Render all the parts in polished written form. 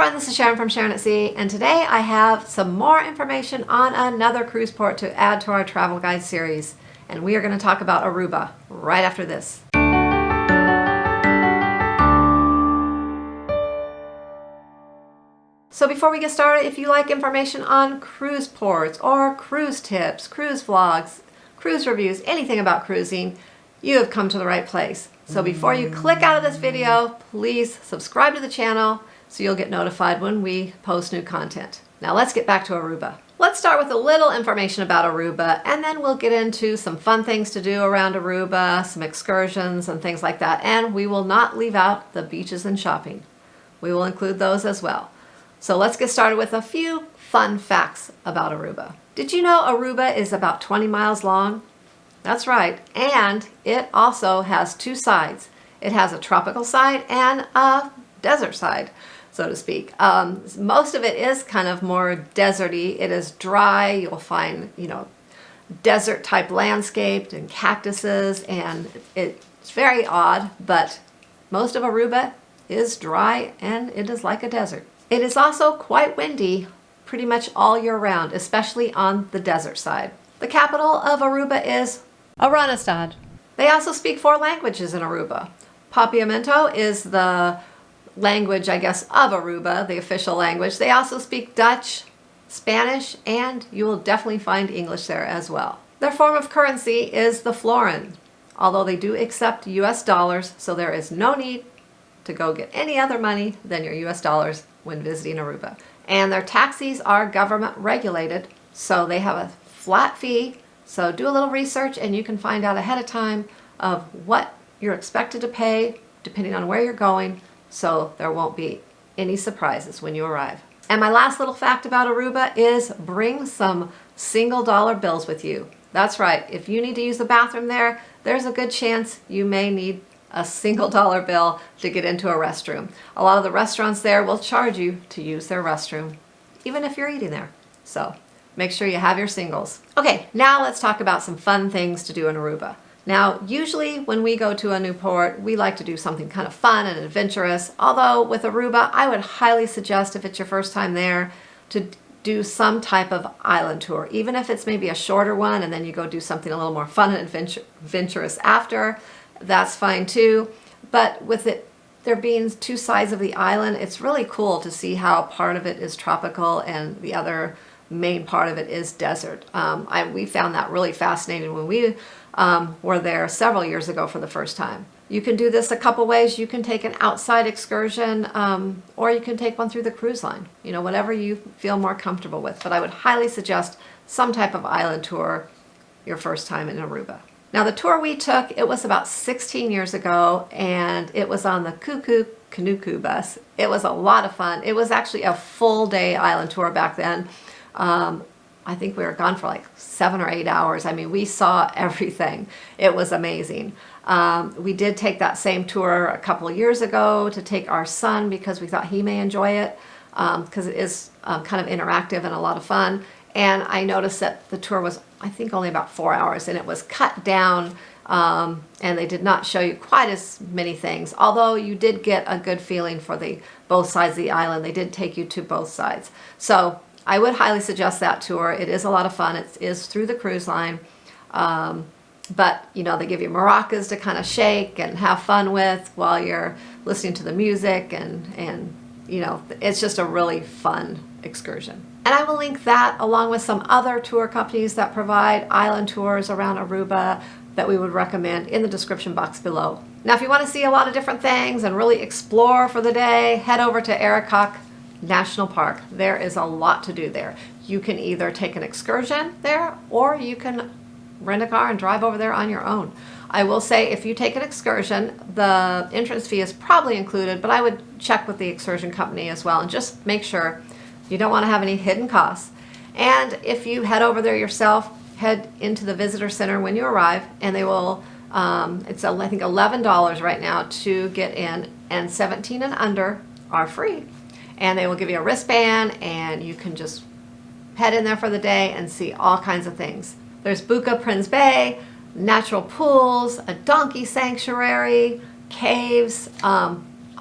everyone, this is Sharon from Sharonatsea, and today I have some more information on another cruise port to add to our travel guide series. And we are going to talk about Aruba right after this. So before we get started, if you like information on cruise ports or cruise tips, cruise vlogs, cruise reviews, anything about cruising, you have come to the right place. So before you click out of this video, please subscribe to the channel so you'll get notified when we post new content. Now let's get back to Aruba. Let's start with a little information about Aruba, and then we'll get into some fun things to do around Aruba, some excursions and things like that. And we will not leave out the beaches and shopping. We will include those as well. So let's get started with a few fun facts about Aruba. Did you know Aruba is about 20 miles long? That's right, and it also has two sides. It has a tropical side and a desert side, so to speak. Most of it is kind of more deserty. It is dry. You'll find, desert type landscape and cactuses, and it's very odd, but most of Aruba is dry and it is like a desert. It is also quite windy pretty much all year round, especially on the desert side. The capital of Aruba is Sharonatsea. They also speak 4 languages in Aruba. Papiamento is the language, I guess, of Aruba, the official language. They also speak Dutch, Spanish, and you will definitely find English there as well. Their form of currency is the florin, although they do accept US dollars, so there is no need to go get any other money than your US dollars when visiting Aruba. And their taxis are government regulated, so they have a flat fee. So do a little research and you can find out ahead of time of what you're expected to pay depending on where you're going, so there won't be any surprises when you arrive. And my last little fact about Aruba is bring some single dollar bills with you. That's right, if you need to use the bathroom there, there's a good chance you may need a single dollar bill to get into a restroom. A lot of the restaurants there will charge you to use their restroom, even if you're eating there. So make sure you have your singles. Okay, now let's talk about some fun things to do in Aruba. Now, usually when we go to a new port, we like to do something kind of fun and adventurous. Although with Aruba, I would highly suggest, if it's your first time there, to do some type of island tour. Even if it's maybe a shorter one and then you go do something a little more fun and adventurous after, that's fine too. But with it there being 2 sides of the island, it's really cool to see how part of it is tropical and the other main part of it is desert. We found that really fascinating when we were there several years ago for the first time. You can do this a couple ways. You can take an outside excursion or you can take one through the cruise line, whatever you feel more comfortable with. But I would highly suggest some type of island tour your first time in Aruba. Now the tour we took, it was about 16 years ago, and it was on the Cuckoo Kanuku bus. It was a lot of fun. It was actually a full day island tour back then. I think we were gone for like 7 or 8 hours. I mean, we saw everything. It was amazing. We did take that same tour a couple of years ago to take our son because we thought he may enjoy it because it is kind of interactive and a lot of fun. And I noticed that the tour was, I think, only about 4 hours, and it was cut down, and they did not show you quite as many things. Although you did get a good feeling for both sides of the island. They did take you to both sides. So I would highly suggest that tour. It is a lot of fun. It is through the cruise line. But, they give you maracas to kind of shake and have fun with while you're listening to the music, and it's just a really fun excursion. And I will link that along with some other tour companies that provide island tours around Aruba that we would recommend in the description box below. Now, if you want to see a lot of different things and really explore for the day, head over to ARIKOK National Park. There is a lot to do there. You can either take an excursion there or you can rent a car and drive over there on your own. I will say, if you take an excursion, the entrance fee is probably included, but I would check with the excursion company as well and just make sure. You don't want to have any hidden costs. And if you head over there yourself, head into the visitor center when you arrive, and they will, it's I think $11 right now to get in, and 17 and under are free. And they will give you a wristband, and you can just head in there for the day and see all kinds of things. There's Buca Prince Bay, natural pools, a donkey sanctuary, caves,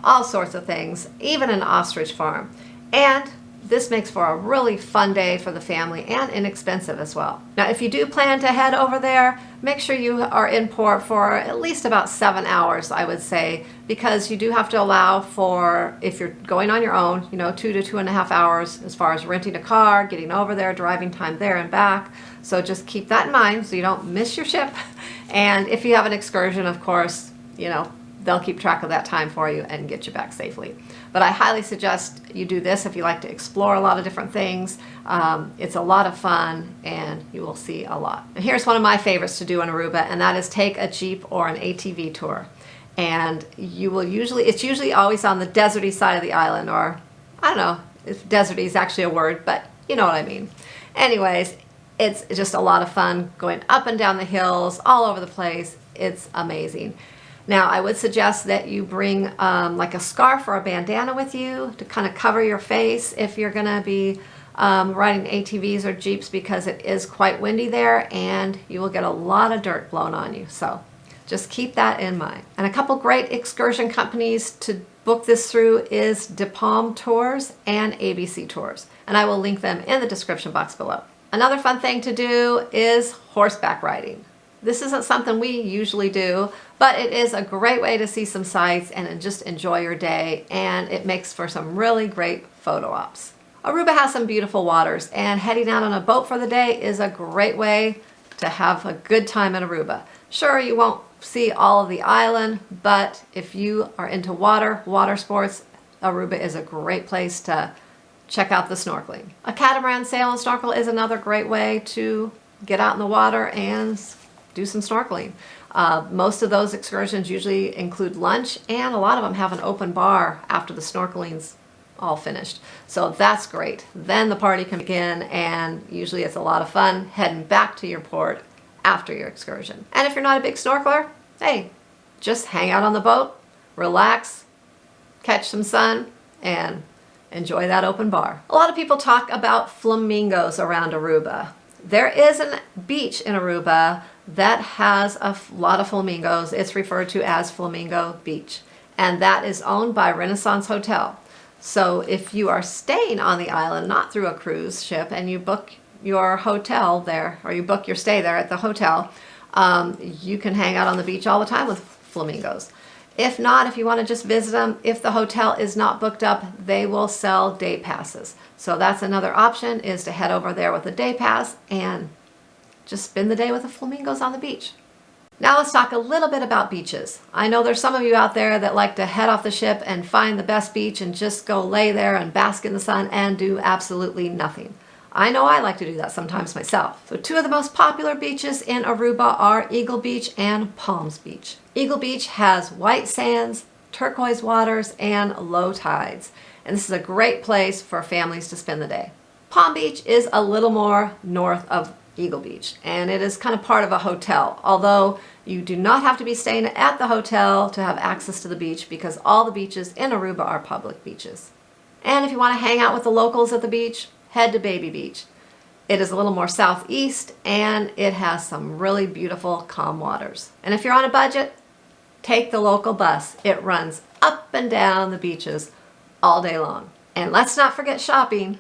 all sorts of things, even an ostrich farm. And this makes for a really fun day for the family and inexpensive as well. Now, if you do plan to head over there, make sure you are in port for at least about 7 hours, I would say, because you do have to allow for, if you're going on your own, 2 to 2.5 hours as far as renting a car, getting over there, driving time there and back. So just keep that in mind so you don't miss your ship. And if you have an excursion, of course, they'll keep track of that time for you and get you back safely. But I highly suggest you do this if you like to explore a lot of different things. It's a lot of fun and you will see a lot. And here's one of my favorites to do in Aruba, and that is take a Jeep or an ATV tour. And it's usually always on the deserty side of the island, or I don't know if deserty is actually a word, but you know what I mean. Anyways, it's just a lot of fun going up and down the hills all over the place. It's amazing. Now, I would suggest that you bring like a scarf or a bandana with you to kind of cover your face if you're going to be riding ATVs or Jeeps, because it is quite windy there and you will get a lot of dirt blown on you. So just keep that in mind. And a couple great excursion companies to book this through is De Palm Tours and ABC Tours. And I will link them in the description box below. Another fun thing to do is horseback riding. This isn't something we usually do, but it is a great way to see some sights and just enjoy your day, and it makes for some really great photo ops. Aruba has some beautiful waters, and heading out on a boat for the day is a great way to have a good time in Aruba. Sure, you won't see all of the island, but if you are into water sports, Aruba is a great place to check out the snorkeling. A catamaran sail and snorkel is another great way to get out in the water and do some snorkeling. Most of those excursions usually include lunch, and a lot of them have an open bar after the snorkeling's all finished. So that's great. Then the party can begin, and usually it's a lot of fun heading back to your port after your excursion. And if you're not a big snorkeler, hey, just hang out on the boat, relax, catch some sun, and enjoy that open bar. A lot of people talk about flamingos around Aruba. There is a beach in Aruba that has a lot of flamingos. It's referred to as Flamingo Beach, and that is owned by Renaissance Hotel. So if you are staying on the island, not through a cruise ship, and you book your hotel there, or you book your stay there at the hotel, you can hang out on the beach all the time with flamingos. If not, if you want to just visit them, if the hotel is not booked up, they will sell day passes. So that's another option, is to head over there with a day pass and just spend the day with the flamingos on the beach. Now let's talk a little bit about beaches. I know there's some of you out there that like to head off the ship and find the best beach and just go lay there and bask in the sun and do absolutely nothing. I know I like to do that sometimes myself. So two of the most popular beaches in Aruba are Eagle Beach and Palms Beach. Eagle Beach has white sands, turquoise waters, and low tides. And this is a great place for families to spend the day. Palm Beach is a little more north of Eagle Beach, and it is kind of part of a hotel, although you do not have to be staying at the hotel to have access to the beach, because all the beaches in Aruba are public beaches. And if you want to hang out with the locals at the beach, head to Baby Beach. It is a little more southeast, and it has some really beautiful calm waters. And if you're on a budget, take the local bus. It runs up and down the beaches all day long. And let's not forget shopping.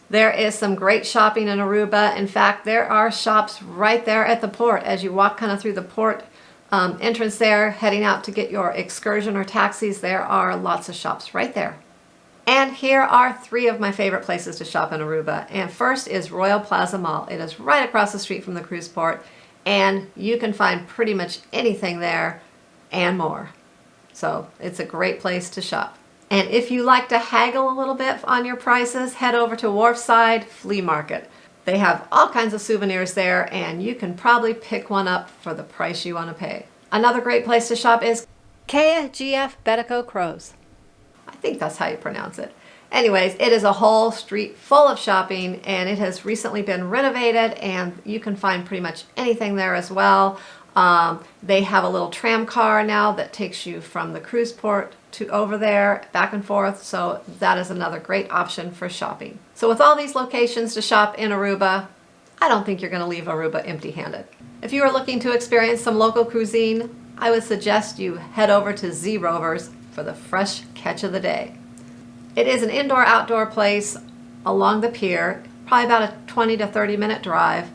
There is some great shopping in Aruba. In fact, there are shops right there at the port. As you walk kind of through the port entrance there, heading out to get your excursion or taxis, there are lots of shops right there. And here are three of my favorite places to shop in Aruba. And first is Royal Plaza Mall. It is right across the street from the cruise port, and you can find pretty much anything there and more. So it's a great place to shop. And if you like to haggle a little bit on your prices, head over to Wharfside Flea Market. They have all kinds of souvenirs there, and you can probably pick one up for the price you want to pay. Another great place to shop is KGF Betta Crows. I think that's how you pronounce it. Anyways, it is a whole street full of shopping, and it has recently been renovated, and you can find pretty much anything there as well. They have a little tram car now that takes you from the cruise port to over there, back and forth, so that is another great option for shopping. So with all these locations to shop in Aruba, I don't think you're going to leave Aruba empty-handed. If you are looking to experience some local cuisine, I would suggest you head over to Z Rovers for the fresh catch of the day. It is an indoor-outdoor place along the pier, probably about a 20 to 30 minute drive,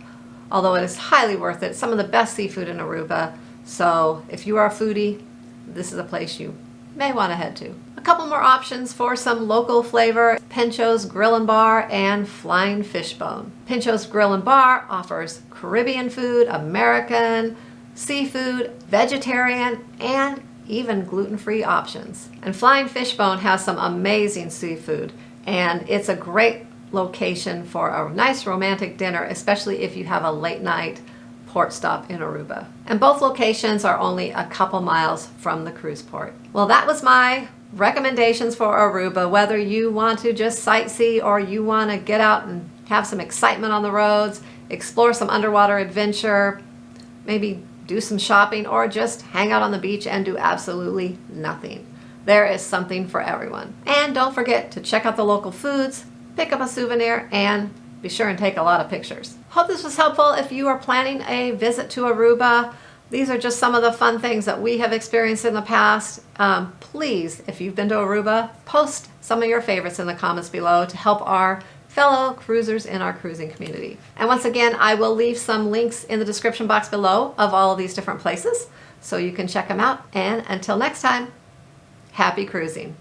although it is highly worth it. Some of the best seafood in Aruba, so if you are a foodie, this is a place you may want to head to. A couple more options for some local flavor: Pincho's Grill and Bar and Flying Fishbone. Pincho's Grill and Bar offers Caribbean food, American, seafood, vegetarian, and even gluten-free options. And Flying Fishbone has some amazing seafood, and it's a great location for a nice romantic dinner, especially if you have a late night port stop in Aruba. And both locations are only a couple miles from the cruise port. Well, that was my recommendations for Aruba. Whether you want to just sightsee or you want to get out and have some excitement on the roads, explore some underwater adventure, maybe do some shopping, or just hang out on the beach and do absolutely nothing. There is something for everyone. And don't forget to check out the local foods, pick up a souvenir, and be sure and take a lot of pictures. Hope this was helpful if you are planning a visit to Aruba. These are just some of the fun things that we have experienced in the past. Please, if you've been to Aruba, post some of your favorites in the comments below to help our fellow cruisers in our cruising community. And once again, I will leave some links in the description box below of all of these different places so you can check them out. And until next time, happy cruising.